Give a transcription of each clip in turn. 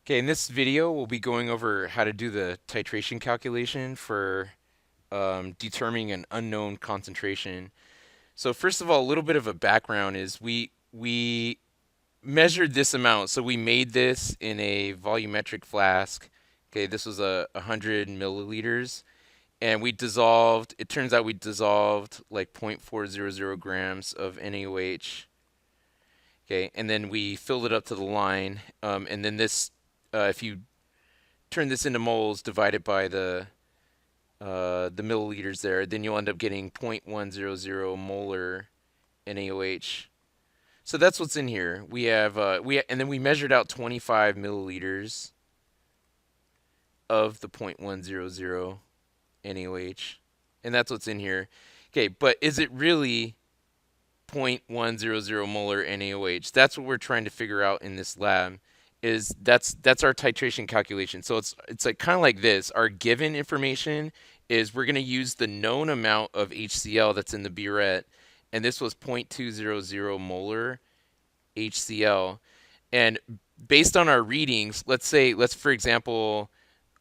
Okay, in this video, we'll be going over how to do the titration calculation for determining an unknown concentration. So first of all, a little bit of a background is we measured this amount. So we made this in a volumetric flask. Okay, this was a 100 milliliters, and we dissolved. It turns out we dissolved like 0.400 grams of NaOH. Okay, and then we filled it up to the line, and then this, if you turn this into moles, divide it by the milliliters there, then you'll end up getting 0.100 molar NaOH. So that's what's in here. We have and then we measured out 25 milliliters of the 0.100 NaOH, and that's what's in here. Okay, but is it really 0.100 molar NaOH? That's what we're trying to figure out in this lab. That's our titration calculation. So it's like kind of like this. Our given information is we're going to use the known amount of HCl that's in the burette, and this was 0.200 molar HCl. And based on our readings, let's for example,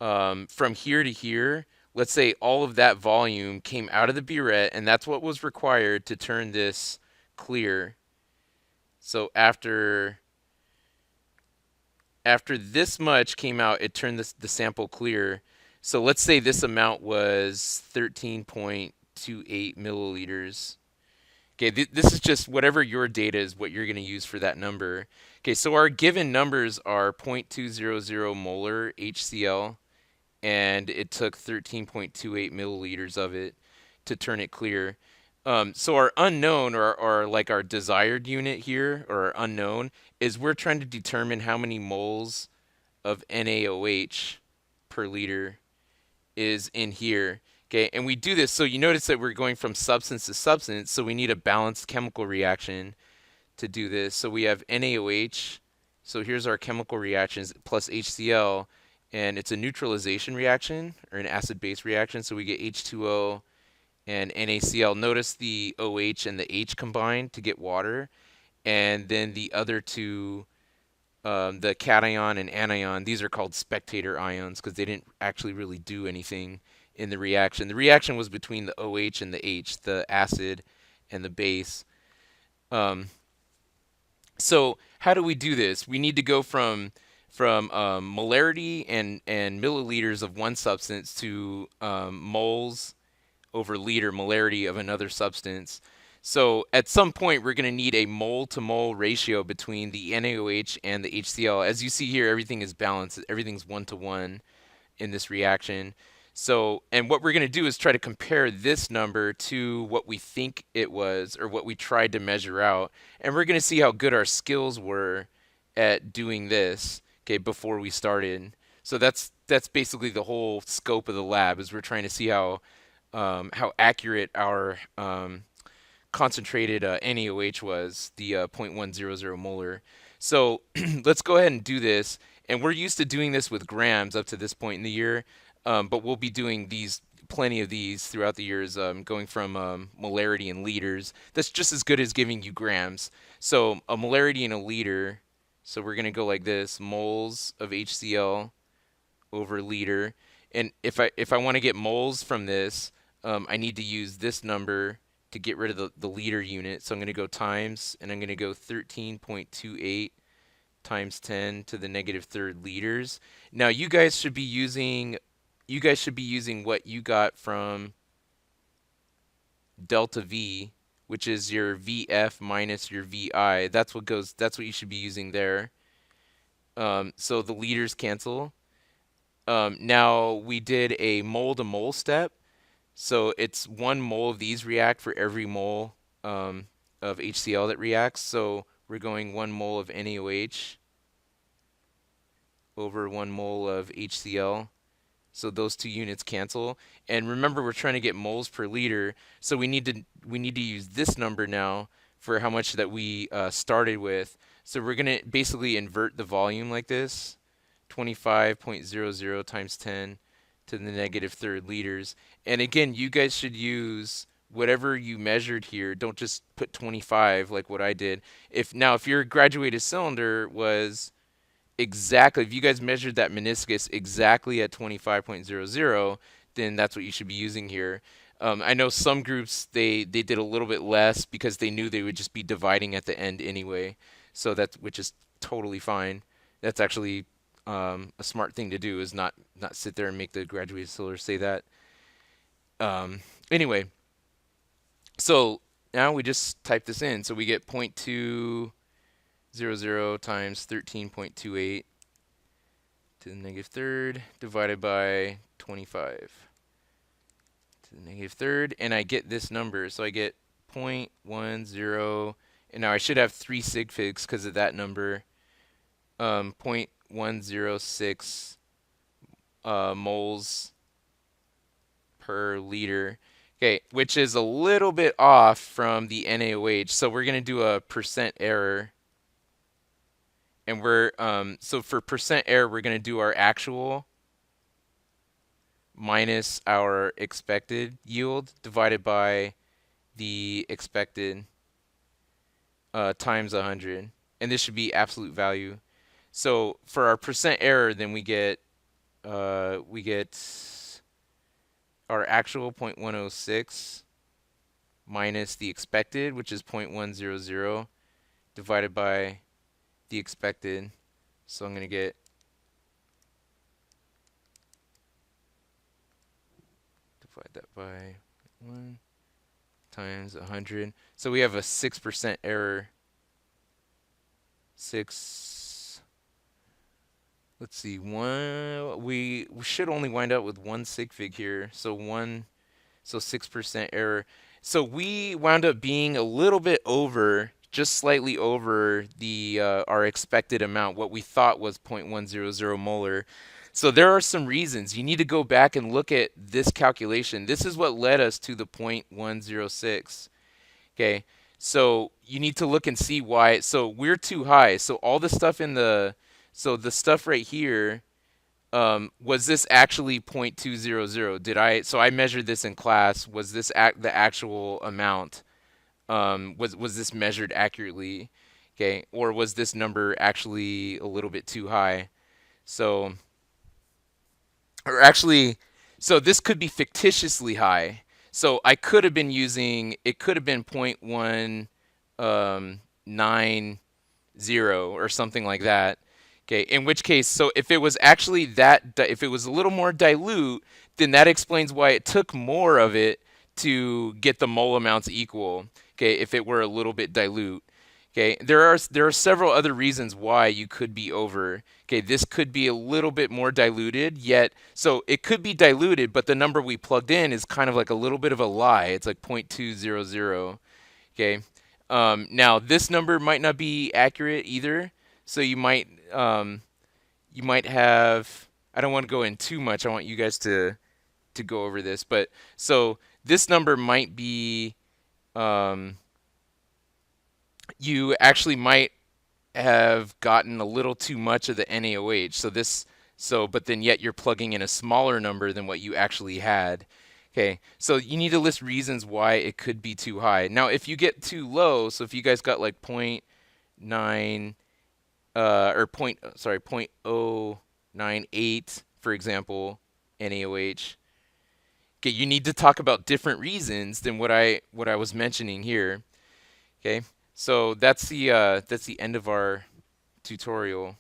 from here to here, let's say all of that volume came out of the burette, and that's what was required to turn this clear. So after this much came out, it turned the sample clear. So let's say this amount was 13.28 milliliters. Okay, this is just whatever your data is, what you're going to use for that number. Okay, so our given numbers are 0.200 molar HCl, and it took 13.28 milliliters of it to turn it clear. So our unknown, or like our desired unit here, or our unknown, is we're trying to determine how many moles of NaOH per liter is in here. Okay, and we do this, so you notice that we're going from substance to substance, so we need a balanced chemical reaction to do this. So we have NaOH, so here's our chemical reactions, plus HCl, and it's a neutralization reaction, or an acid-base reaction, so we get H2O and NaCl. Notice the OH and the H combined to get water, and then the other two, the cation and anion, these are called spectator ions because they didn't actually really do anything in the reaction. The reaction was between the OH and the H, the acid and the base. Um, so how do we do this? We need to go from molarity and milliliters of one substance to moles over liter molarity of another substance. So at some point, we're going to need a mole to mole ratio between the NaOH and the HCl. As you see here, everything is balanced. Everything's 1 to 1 in this reaction. So, and what we're going to do is try to compare this number to what we think it was, or what we tried to measure out. And we're going to see how good our skills were at doing this, okay, before we started. So that's basically the whole scope of the lab, is we're trying to see how accurate our concentrated NaOH was, the 0.100 molar. So let's go ahead and do this. And we're used to doing this with grams up to this point in the year, but we'll be doing plenty of these throughout the years, going from molarity in liters. That's just as good as giving you grams. So a molarity in a liter, so we're going to go like this, moles of HCl over liter. And if I want to get moles from this, I need to use this number to get rid of the liter unit. So I'm going to go times, and I'm going to go 13.28 times 10 to the negative third liters. Now you guys should be using what you got from delta V, which is your VF minus your VI. That's what you should be using there. So the liters cancel. Now we did a mole to mole step. So it's 1 mole of these react for every mole of HCl that reacts. So we're going 1 mole of NaOH over 1 mole of HCl. So those two units cancel. And remember, we're trying to get moles per liter. So we need to use this number now for how much that we started with. So we're going to basically invert the volume like this, 25.00 times 10 to the negative third liters. And again, you guys should use whatever you measured here. Don't just put 25 like what I did. If your graduated cylinder was exactly, if you guys measured that meniscus exactly at 25.00, then that's what you should be using here. I know some groups they did a little bit less because they knew they would just be dividing at the end anyway. So that's which is totally fine. That's actually a smart thing to do is not sit there and make the graduated solar say that. Um, anyway, so now we just type this in. So we get 0.200 times 13.28 to the negative third divided by 25 to the negative third, and I get this number. So I get 0.10, and now I should have 3 sig figs because of that number. 0.106 moles per liter. Okay, which is a little bit off from the NaOH. So we're going to do a percent error. And so for percent error, we're going to do our actual minus our expected yield divided by the expected times 100. And this should be absolute value. So for our percent error, then we get our actual 0.106 minus the expected, which is 0.100, divided by the expected. So I'm going to get divide that by 1 times 100. So we have a 6% error. 6. Let's see. We should only wind up with 1 sig fig here. So 6% error. So we wound up being a little bit over, just slightly over the our expected amount, what we thought was 0.100 molar. So there are some reasons. You need to go back and look at this calculation. This is what led us to the 0.106. Okay, so you need to look and see why. So we're too high. So all the stuff so the stuff right here, was this actually 0.200? So I measured this in class. Was this the actual amount? Was this measured accurately? Okay, or was this number actually a little bit too high? So, or actually, so this could be fictitiously high. So I could have been using, it could have been 0.190 or something like that. Okay, in which case, so if it was actually if it was a little more dilute, then that explains why it took more of it to get the mole amounts equal. Okay, if it were a little bit dilute. Okay, there are several other reasons why you could be over. Okay, this could be a little bit more diluted, yet so it could be diluted, but the number we plugged in is kind of like a little bit of a lie. It's like 0.200. Okay, now this number might not be accurate either. So you might have, I don't want to go in too much. I want you guys to go over this, but so this number might be, you actually might have gotten a little too much of the NaOH. But then yet you're plugging in a smaller number than what you actually had. Okay, so you need to list reasons why it could be too high. Now, if you get too low, so if you guys got like 0.9 or sorry, 0.098, for example, NaOH. Okay, you need to talk about different reasons than what I was mentioning here. Okay, so that's the end of our tutorial.